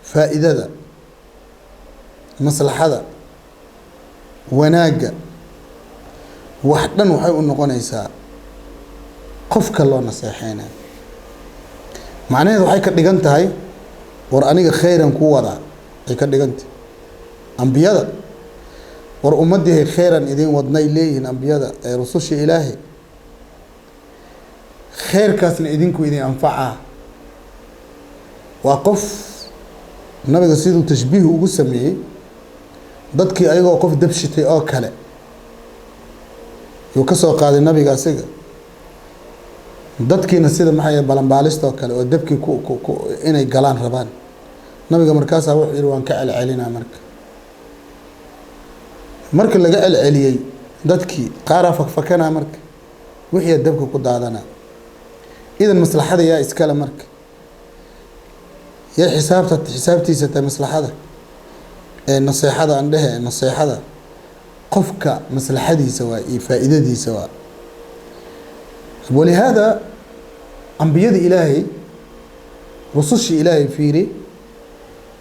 فائدة مصلحة وناجة وحدن waxay u noqonaysaa qofka loo naseexeynaa macnaheedu waxay ka dhigan tahay war aniga khayran ku wada ay ka dhigantay ambiyada war ummadii khayran idin wadnay leeyihiin ambiyada ee rususha ilaahi khayrkaasna idinku idin anfaca waa qof nabiga sidoo tashbiih ugu sameeyay dadkii ayagoo qof dabshitay oo kale yuu ka soo qaaday nabiga asiga dadkiina sida maxay balanbaalista oo kale oo dabkii inay galaan rabaan nabiga markaas wuxuu yiri waan ka celcelinaa marka laga celceliyay dadkii qaar fakana marka wixii dabka ku daadana idan maslaxada yaa iskala marka yaa xisaabtiisa ta maslaxada ee naseexada aan dhahe naseexada qofka maslaxadiisa waa iyo faa'iidadiisa waa ولهذا أنبياء إلهي رسول إلهي فيري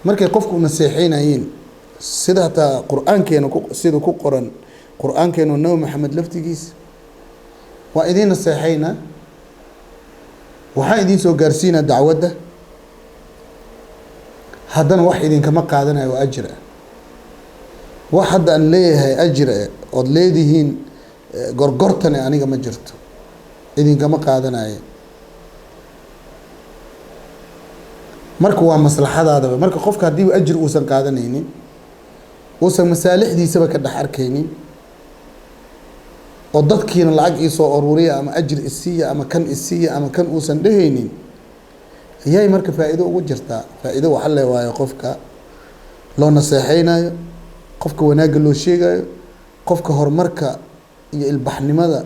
مركي قفكم نصيحين أين سيدة قرآن كانوا سيدة قرآن كانوا نو محمد لفتجيس وإذين نصيحين وحايدين سو جارسين الدعوة ده هذا واحد كما قاعدنا وأجر واحد أن ليه أجر ودليدهين قرقرتني أنا كما جرت إذن كما قاعدنا marka waa maslaxadaada marka qofka hadii ajir uu san qaadanaynin oo san masaalixdiisa ka dhax arkaynin oo dadkiina lacag ii soo ururiya ama ajir isiya ama kan uu san dhahaynin ayay marka faa'iido ugu jirtaa faa'iido waxa la waayo qofka loo naseexaynayo qofka wanaag loo sheegayo qofka horumarka iyo ilbaxnimada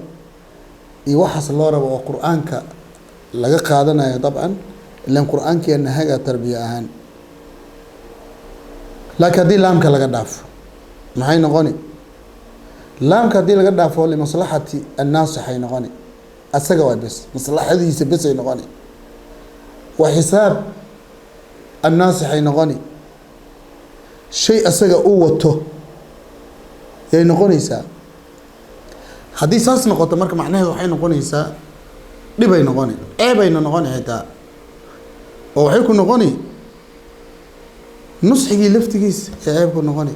iyo waxaas loo rabo oo quraanka laga qaadanayo dabcan إلا القرآن كأنه هجا تربية أهان لكن هذه لام كلا قداف معين غني لام كهذه لا قداف هو لمصلحة الناس حين غني السجوا بس مصلحة هذه بس حين غني وحساب الناس حين غني شيء السجوا قوته يعني غني سا حديث أصلا قط مرك معناه حين غني سا لبين غني بين غني هذا waxay ku noqoni nusxigi laftigiis ceeb ku noqoni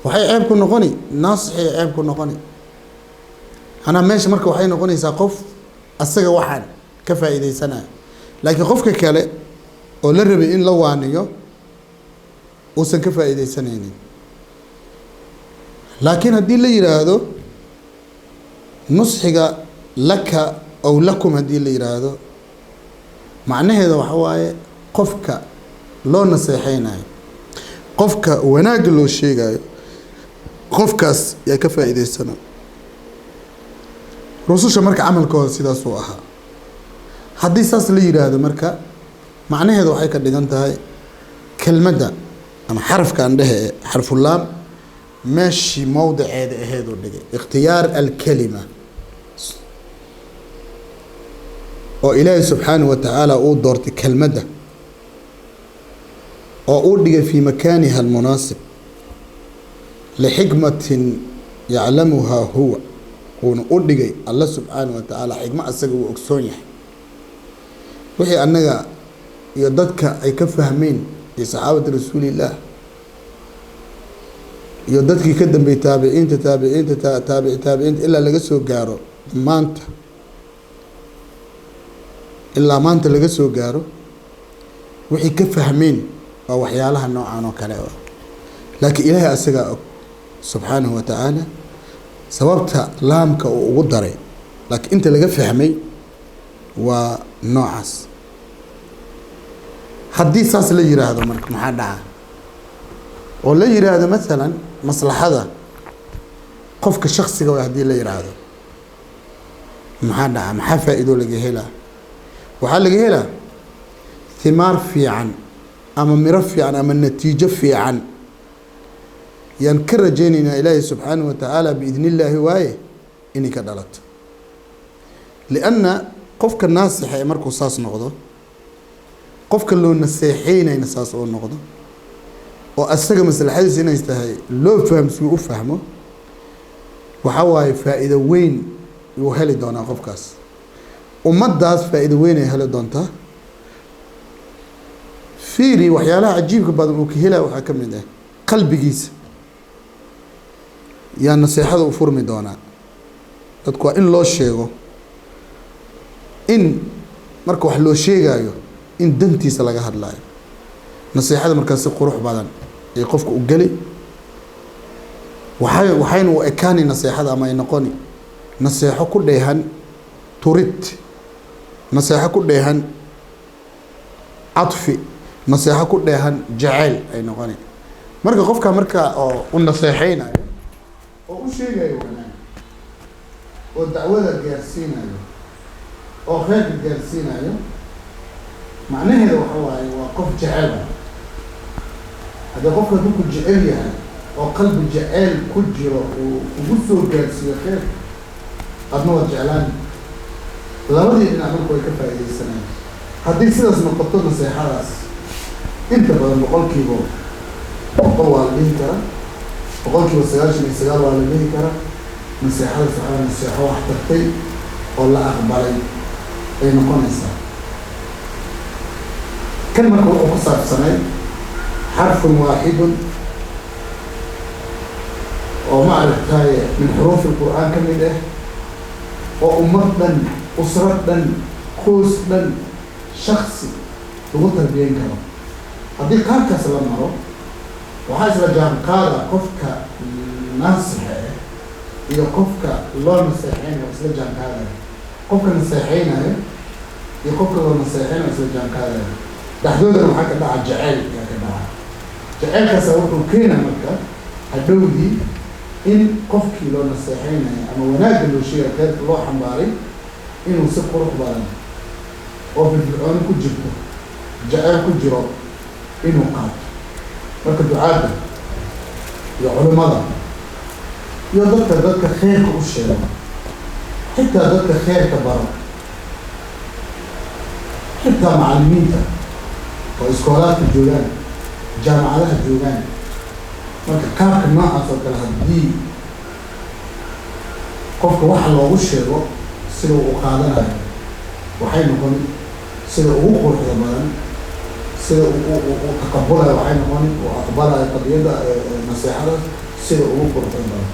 waxay ceeb ku noqoni naasixi ceeb ku noqoni ana meesha marka waxay noqonaysaa qof asaga waxaan ka faa'iideysanaa laakiin qofka kale oo la rabay in la waaniyo oo san ka faa'iideysanaynin laakiin hadii la yiraahdo nusxiga laka aw lakum hadii la yiraahdo معناه waxa waaye qofka loo naseexaynayo qofka wanaag loo sheegayo qofkaas yaa ka faa'iideysana rususha marka amalkooda sidaas uu ahaa hadii saas la yiraahdo marka macnaheedu waxay ka dhigan tahay kelmadda ama xarafka aan dhahe xarfu laam meeshii mowdiceeda ahayd oo dhigay ikhtiyaar al-kalima oo ilaahay subhanahu wa ta'ala uu doortay kelmadda oo uu dhigay fi makaaniha almunaasib lixikmatin yaclamuha huwa uuna u dhigay alla subhanahu wa ta'ala xikma asaga uu ogsoon yahay wixii annaga iyo dadka ay ka fahmeen iyo saxaabada rasuulillah iyo dadkii ka dambeeyay taabiciinta ilaa laga soo gaaro maanta إلا ما أنت اللي جسوا جارو وحي كيف فهمين أو وحيالها نوعا وكلا لكن إلهي أسجى سبحانه وتعالى سببتها لامك وقدري لكن أنت اللي جف فهمي ونوعس حديث أصل اللي يرى هذا مرك محدع ولا يرى هذا مثلا مصلحة هذا قفك الشخصي جوا هدي اللي يرى هذا محدع محفة إيده لجهله وحال جهلا ثمار في عن أما مرفع عن أما النتيجة في عن ينكر جيننا إلهي سبحانه وتعالى بإذن الله واي إني كدلت لأن قفك الناس حيمركو صاص نغضو qofka loo naseexeynayna saas oo noqdo oo asaga maslaxadiisa inay tahay loo fahamsiyo u fahmo waxa waaye faa'iido weyn uu heli doonaa qofkaas ummadaas faa'iido weyn ay heli doontaa fiiri waxyaalaha cajiibka badan uu ka helaa waxaa ka mid ah qalbigiisa yaa naseexada u furmi doonaa dadku waa in loo sheego in marka wax loo sheegayo in dantiisa laga hadlaayo naseexada markaas si qurux badan ay qofka u gali waxayna u ekaani naseexada ama ay noqoni naseexo ku dheehan turid naseexo ku dheehan cadfi naseexo ku dheehan jacayl ay noqoni marka qofka marka oo u naseexeynayo oo u sheegayo wanaag oo dacwada gaarsiinayo oo khayrka gaarsiinayo macnaheedu waxa waaye waa qof jecel haddii qofka ku jecel yahay oo qalbi jecel ku jiro uu ugu soo gaarsiiyo khayr adna waa jeclaan labadii dhinac marka way ka faa'iidaysanayaan haddii sidaas noqoto naseexadaas inta badan boqolkiiba boqol waa la dhihi karaa boqolkiiba 99 waa la dhihi karaa naseexadaas waxaa naseexo wax tartay oo la aqbalay ay noqonaysaa kan marka wuxuu ku saabsanay xarfun waaxidun oo maaragtay min xuruuf alqur'aan ka mid ah oo ummad dhan usra dhan qoys dhan shakhsi lagu tarbiyeyn karo haddii qaabkaas la maro waxaa isla jaanqaada qofka naasixa ah iyo qofka loo naseexeynayo isla jaanqaadaya qofka naseexeynayo iyo qofka loo naseexeynayo isla jaanqaadaya dhexdoodana waxaa ka dhaca jacayl yaa ka dhaca jacaylkaasa wuxuu keena marka hadhowdii in qofkii loo naseexeynayo ama wanaagga loo sheegay khayrka loo xambaaray inuu si qurux badan oo firfircooni ku jirto jacayl ku jiro inuu qaato marka ducaadda iyo culimada iyo dadka khayrka u sheego xitaa dadka khayrka baro xitaa macallimiinta oo iskoolaadka joogaan jaamacadaha joogaan marka qaabka noocaas oo kale haddii qofka waxa loogu sheego sida uu qaadanayo waxay noqon sida ugu quruxda badan sida uu taqabulayo waxay noqon uu aqbalayo qadiyadda naseexada sida ugu quruxda badan